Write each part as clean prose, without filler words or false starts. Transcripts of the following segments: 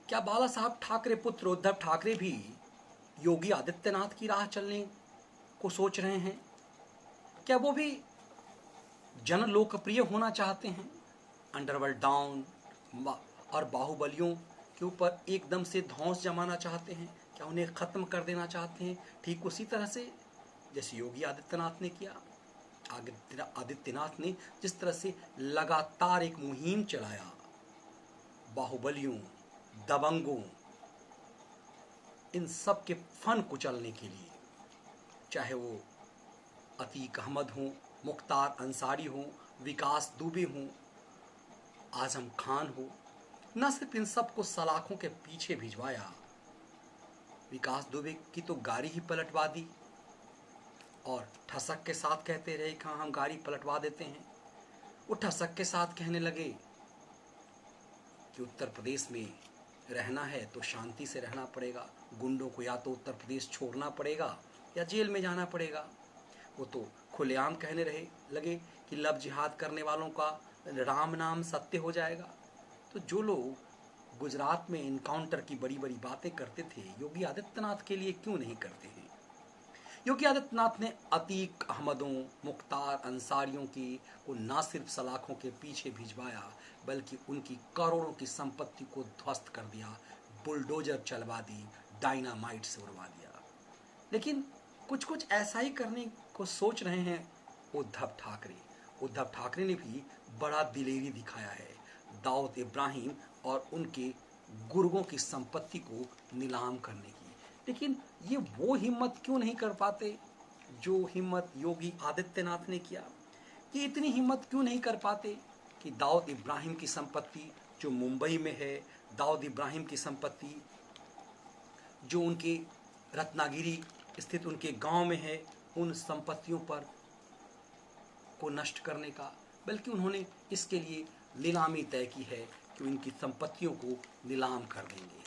क्या बाला साहब ठाकरे पुत्र उद्धव ठाकरे भी योगी आदित्यनाथ की राह चलने को सोच रहे हैं? क्या वो भी जन लोकप्रिय होना चाहते हैं? अंडरवर्ल्ड डाउन और बाहुबलियों के ऊपर एकदम से धौंस जमाना चाहते हैं? क्या उन्हें खत्म कर देना चाहते हैं, ठीक उसी तरह से जैसे योगी आदित्यनाथ ने किया? आदित्यनाथ ने जिस तरह से लगातार एक मुहिम चलाया बाहुबलियों, दबंगों, इन सब के फन कुचलने के लिए, चाहे वो अतीक अहमद हों, मुख्तार अंसारी हों, विकास दुबे हों, आजम खान हो, न सिर्फ इन सबको सलाखों के पीछे भिजवाया, विकास दुबे की तो गाड़ी ही पलटवा दी और ठसक के साथ कहते रहे कि हाँ हम गाड़ी पलटवा देते हैं। वो ठसक के साथ कहने लगे कि उत्तर प्रदेश में रहना है तो शांति से रहना पड़ेगा, गुंडों को या तो उत्तर प्रदेश छोड़ना पड़ेगा या जेल में जाना पड़ेगा। वो तो खुलेआम कहने रहे लगे कि लव जिहाद करने वालों का राम नाम सत्य हो जाएगा। तो जो लोग गुजरात में इनकाउंटर की बड़ी बड़ी बातें करते थे, योगी आदित्यनाथ के लिए क्यों नहीं करते हैं? योगी आदित्यनाथ ने अतीक अहमदों, मुख्तार अंसारियों की को न सिर्फ सलाखों के पीछे भिजवाया बल्कि उनकी करोड़ों की संपत्ति को ध्वस्त कर दिया, बुलडोजर चलवा दी, डायनामाइट से उड़वा दिया। लेकिन कुछ कुछ ऐसा ही करने को सोच रहे हैं उद्धव ठाकरे। उद्धव ठाकरे ने भी बड़ा दिलेरी दिखाया है दाऊद इब्राहिम और उनके गुर्गों की संपत्ति को नीलाम करने की। लेकिन ये वो हिम्मत क्यों नहीं कर पाते जो हिम्मत योगी आदित्यनाथ ने किया? ये इतनी हिम्मत क्यों नहीं कर पाते कि दाऊद इब्राहिम की संपत्ति जो मुंबई में है, दाऊद इब्राहिम की संपत्ति जो उनके रत्नागिरी स्थित उनके गांव में है, उन संपत्तियों पर को नष्ट करने का, बल्कि उन्होंने इसके लिए नीलामी तय की है कि उनकी संपत्तियों को नीलाम कर देंगे।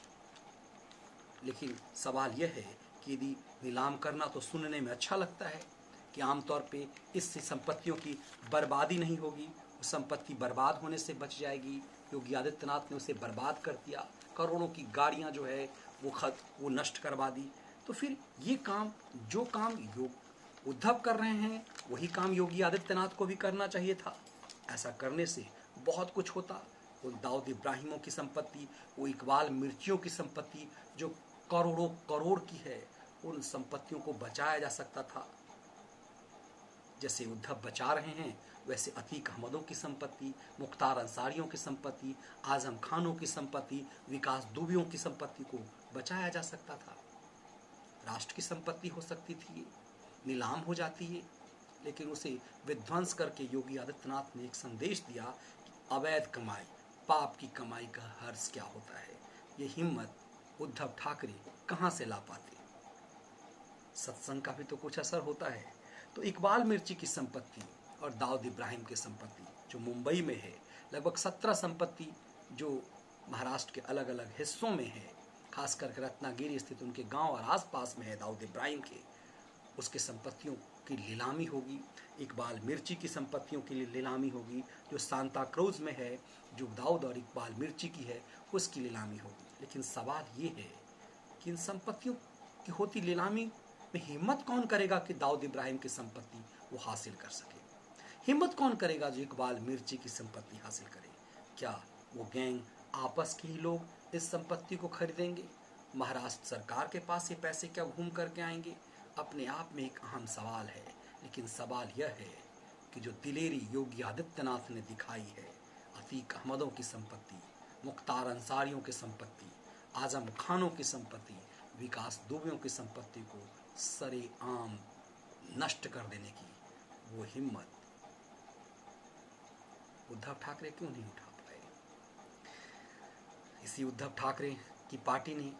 लेकिन सवाल यह है कि यदि नीलाम करना तो सुनने में अच्छा लगता है कि आमतौर पे इससे संपत्तियों की बर्बादी नहीं होगी, वो संपत्ति बर्बाद होने से बच जाएगी। योगी आदित्यनाथ ने उसे बर्बाद कर दिया, करोड़ों की गाड़ियां जो है वो नष्ट करवा दी। तो फिर ये काम जो काम उद्धव कर रहे हैं वही काम योगी आदित्यनाथ को भी करना चाहिए था। ऐसा करने से बहुत कुछ होता। वो दाऊद इब्राहिमों की संपत्ति, वो इकबाल मिर्चियों की संपत्ति जो करोड़ों करोड़ की है, उन संपत्तियों को बचाया जा सकता था। जैसे उद्धव बचा रहे हैं वैसे अतीक अहमदों की संपत्ति, मुख्तार अंसारियों की संपत्ति, आजम खानों की संपत्ति, विकास दुबियों की संपत्ति को बचाया जा सकता था। राष्ट्र की संपत्ति हो सकती थी, ये नीलाम हो जाती है। लेकिन उसे विध्वंस करके योगी आदित्यनाथ ने एक संदेश दिया कि अवैध कमाई, पाप की कमाई का हर्ष क्या होता है। ये हिम्मत उद्धव ठाकरे कहाँ से ला पाते? सत्संग का भी तो कुछ असर होता है। तो इकबाल मिर्ची की संपत्ति और दाऊद इब्राहिम की संपत्ति जो मुंबई में है, लगभग 17 संपत्ति जो महाराष्ट्र के अलग अलग हिस्सों में है, खासकर रत्नागिरी स्थित उनके गांव और आसपास में है दाऊद इब्राहिम के, उसके संपत्तियों की नीलामी होगी। इकबाल मिर्ची की संपत्तियों की नीलामी होगी। जो सांता क्रूज में है, जो दाऊद और इकबाल मिर्ची की है, उसकी नीलामी होगी। लेकिन सवाल ये है कि इन संपत्तियों की होती नीलामी में हिम्मत कौन करेगा कि दाऊद इब्राहिम की संपत्ति वो हासिल कर सके? हिम्मत कौन करेगा जो इकबाल मिर्ची की संपत्ति हासिल करे? क्या वो गैंग आपस के ही लोग इस संपत्ति को खरीदेंगे? महाराष्ट्र सरकार के पास ये पैसे क्या घूम करके आएंगे? अपने आप में एक अहम सवाल है। लेकिन सवाल यह है कि जो दिलेरी योगी आदित्यनाथ ने दिखाई है, अतीक अहमदों की संपत्ति, मुख्तार अंसारियों की संपत्ति, आजम खानों की संपत्ति, विकास दुबेयों की संपत्ति को सरेआम नष्ट कर देने की वो हिम्मत उद्धव ठाकरे क्यों नहीं उठा पाए? इसी उद्धव ठाकरे की पार्टी ने,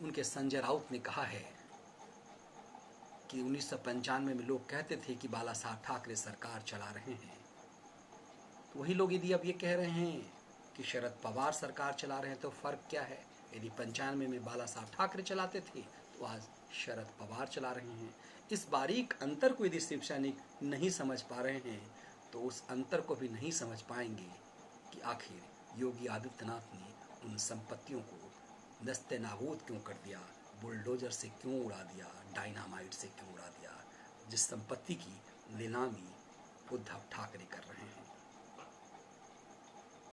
उनके संजय राउत ने कहा है कि 1995 में लोग कहते थे कि बाला साहब ठाकरे सरकार चला रहे हैं, तो वही लोग यदि अब ये कह रहे हैं कि शरद पवार सरकार चला रहे हैं, तो फर्क क्या है? यदि 95 में बाला साहब ठाकरे चलाते थे तो आज शरद पवार चला रहे हैं। इस बारीक अंतर को यदि शिव सैनिक नहीं समझ पा रहे हैं तो उस अंतर को भी नहीं समझ पाएंगे कि आखिर योगी आदित्यनाथ ने उन संपत्तियों को नस्ते नाबूद क्यों कर दिया, बुलडोजर से क्यों उड़ा दिया, डायनामाइट से क्यों उड़ा दिया, जिस संपत्ति की नीलामी उद्धव ठाकरे कर रहे हैं।